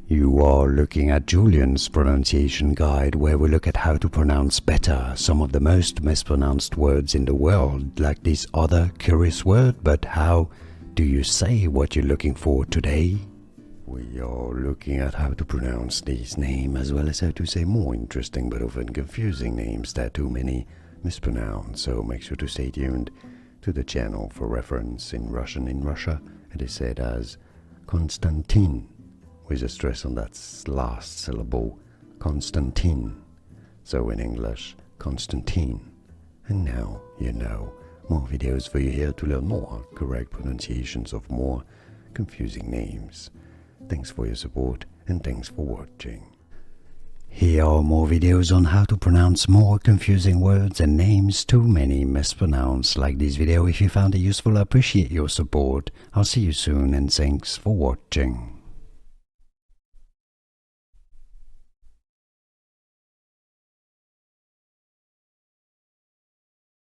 You are looking at Julian's pronunciation guide, where we look at how to pronounce better some of the most mispronounced words in the world, like this other curious word. But how do you say what you're looking for today? We are looking at how to pronounce this name, as well as how to say more interesting but often confusing names that too many mispronounce. So make sure to stay tuned to the channel. For reference, in Russian in Russia it is said as Konstantin, with a stress on that last syllable, Konstantin. So in English, Konstantin. And now you know. More videos for you here to learn more correct pronunciations of more confusing names. Thanks for your support and thanks for watching. Here are more videos on how to pronounce more confusing words and names too many mispronounced. Like this video if you found it useful. I appreciate your support. I'll see you soon and thanks for watching.